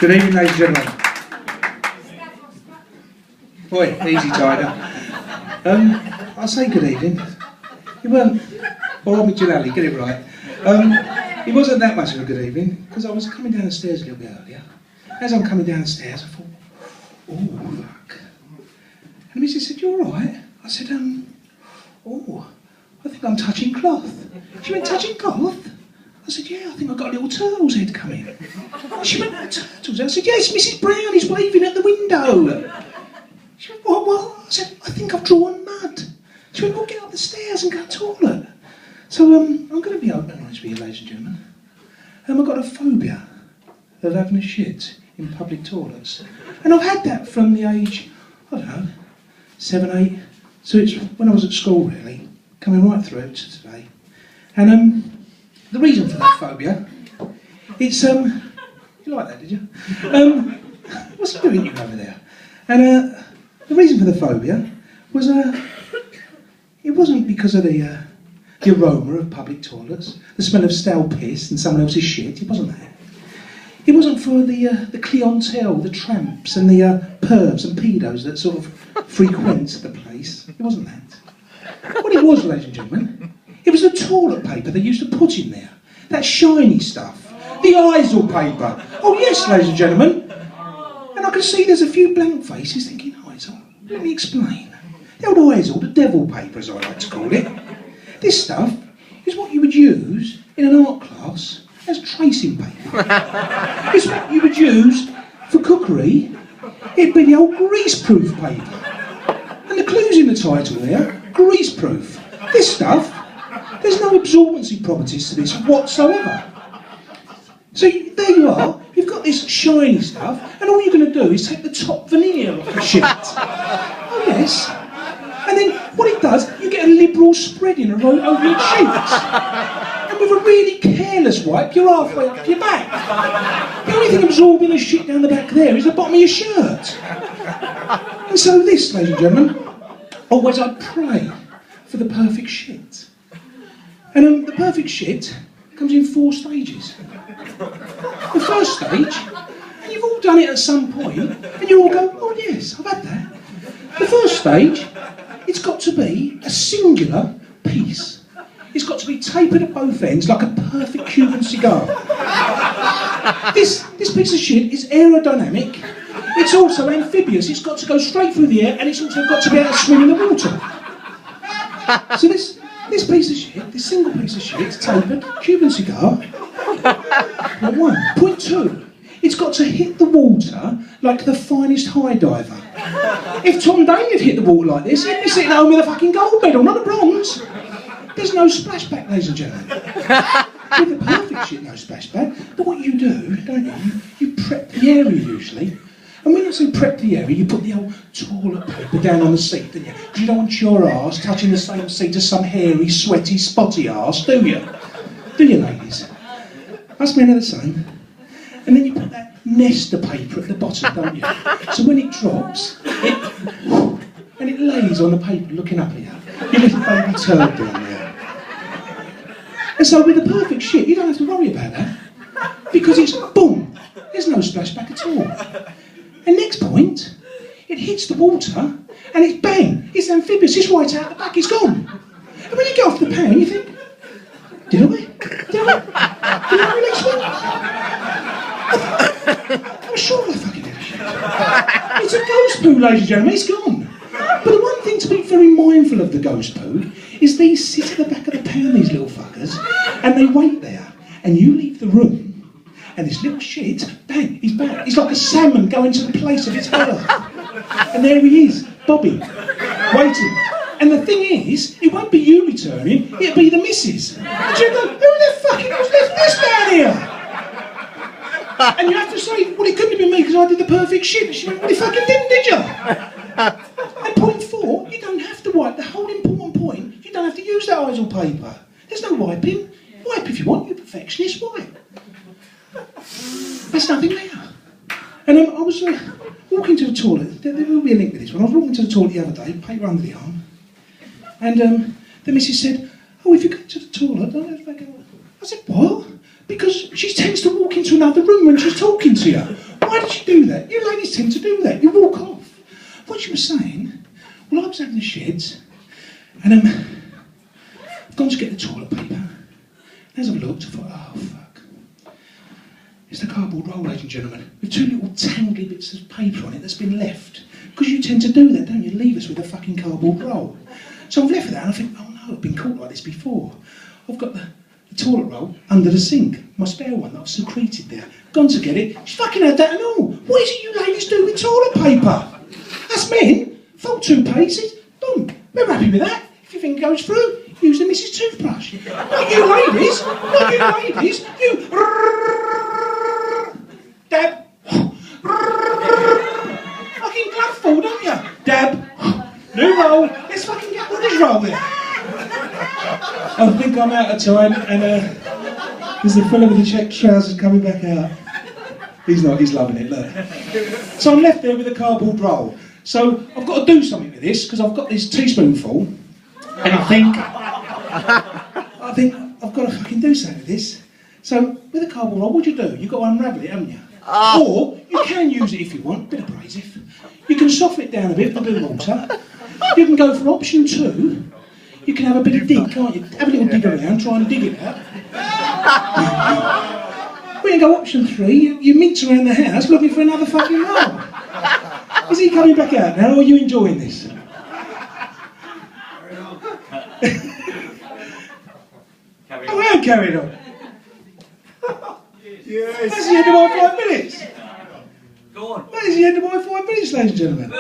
Good evening, ladies and gentlemen. Boy, easy tiger. I'll say good evening. It weren't, or I'll be Jalali, get it right. It wasn't that much of a good evening, because I was coming down the stairs a little bit earlier. As I'm coming down the stairs, I thought, oh, fuck. And the missus said, you all right? I said, oh, I think I'm touching cloth. She went, touching cloth? I said, yeah, I think I've got a little turtle's head coming. She went, turtle's head? I said, yes, Mrs. Brown is waving at the window. She went, what? I said, I think I've drawn mud. She went, well, get up the stairs and go to the toilet. So, I'm going to be open and honest with you, ladies and gentlemen. I've got a phobia of having a shit in public toilets. And I've had that from the age, I don't know, 7, 8. So it's when I was at school, really, coming right through to today. And, the reason for that phobia, it's, you like that, did you? What's he doing you over there? And the reason for the phobia was, it wasn't because of the aroma of public toilets, the smell of stale piss and someone else's shit, it wasn't that. It wasn't for the clientele, the tramps and the pervs and pedos that sort of frequent the place. It wasn't that. What it was, ladies and gentlemen, it was the toilet paper they used to put in there. That shiny stuff. The Isle paper. Oh yes, ladies and gentlemen. And I can see there's a few blank faces thinking, Isle, let me explain. The old Isle, the devil paper as I like to call it. This stuff is what you would use in an art class as tracing paper. It's what you would use for cookery. It'd be the old greaseproof paper. And the clue's in the title there, greaseproof. This stuff, there's no absorbency properties to this whatsoever. So there you are, you've got this shiny stuff, and all you're going to do is take the top veneer off the shit. Oh yes. And then what it does, you get a liberal spreading over your cheeks. And with a really careless wipe, you're halfway up your back. The only thing absorbing the shit down the back there is the bottom of your shirt. And so this, ladies and gentlemen, always I pray for the perfect shit. And the perfect shit comes in 4 stages. The first stage, and you've all done it at some point, and you all go, oh yes, I've had that. The first stage, it's got to be a singular piece. It's got to be tapered at both ends like a perfect Cuban cigar. This piece of shit is aerodynamic. It's also amphibious. It's got to go straight through the air, and it's also got to be able to swim in the water. So this piece of shit, this single piece of shit, tapered, Cuban cigar. Point 1. Point 2. It's got to hit the water like the finest high diver. If Tom Dane had hit the water like this, he'd be sitting home with a fucking gold medal, not a bronze. There's no splashback, ladies and gentlemen. With the perfect shit, no splashback. But what you do, don't you? You prep the area usually. And when you say prep the area, you put the old toilet paper down on the seat, don't you? Because you don't want your arse touching the same seat as some hairy, sweaty, spotty arse, do you? Do you, ladies? Us men are the same. And then you put that nester paper at the bottom, don't you? So when it drops, it lays on the paper looking up at you. Your little baby turd down there. And so with the perfect shit, you don't have to worry about that. Because it's boom, there's no splashback at all. And next point, it hits the water, and it's bang, it's amphibious, it's right out the back, it's gone. And when you get off the pan, you think, did I release one? I'm sure I fucking did. It's a ghost poo, ladies and gentlemen, it's gone. But the one thing to be very mindful of the ghost poo is these sit at the back of the pan, these little fuckers, and they wait there, and you leave the room, and this little shit, bang, he's back. He's like a salmon going to the place of its birth. And there he is, bobbing, waiting. And the thing is, it won't be you returning, it'll be the missus. And she'll go, who the fucking has left this down here? And you have to say, well, it couldn't have been me because I did the perfect shit. And she went, well, you fucking didn't, did you? And point 4, you don't have to wipe. The whole important point, you don't have to use that Isle paper. There's no wiping. Wipe if you want, you perfectionist, wipe. There's nothing there. And I was walking to the toilet. There will be a link with this one. I was walking to the toilet the other day, paper under the arm. And the missus said, oh, if you go to the toilet, don't have to go. I said, what? Because she tends to walk into another room when she's talking to you. Why how did you do that? You ladies tend to do that. You walk off. What she was saying, well, I was having the sheds, and I've gone to get the toilet paper. And as I looked, I thought, oh, fuck. It's the cardboard roll, ladies and gentlemen, with 2 little tangly bits of paper on it that's been left. Because you tend to do that, don't you? Leave us with a fucking cardboard roll. So I've left that, and I think, oh no, I've been caught like this before. I've got the toilet roll under the sink, my spare one that I've secreted there. Gone to get it, she fucking had that and all. What is it you ladies do with toilet paper? Us men, fold 2 paces, boom, we're happy with that. If you think it goes through, use the Mrs. Toothbrush. Not you ladies, not you ladies, you dab, fucking glove fall, don't you? Dab, new roll, let's fucking get rid of this roll there. I think I'm out of time, and there's the fella with the check trousers coming back out. He's not, he's loving it, look. So I'm left there with a cardboard roll. So I've got to do something with this, because I've got this teaspoonful, and I think I've got to fucking do something with this. So with a cardboard roll, what do? You've got to unravel it, haven't you? Or you can use it if you want, a bit abrasive. You can soften it down a bit with a bit of water. You can go for option 2. You can have a bit of dig, can't you? Have a little dig around, try and dig it out. When you go option 3, you mince around the house looking for another fucking roll. Is he coming back out now, or are you enjoying this? Oh, I am carrying on. Yes. That's the end of my 5 minutes. Go on. That is the end of my 5 minutes, ladies and gentlemen.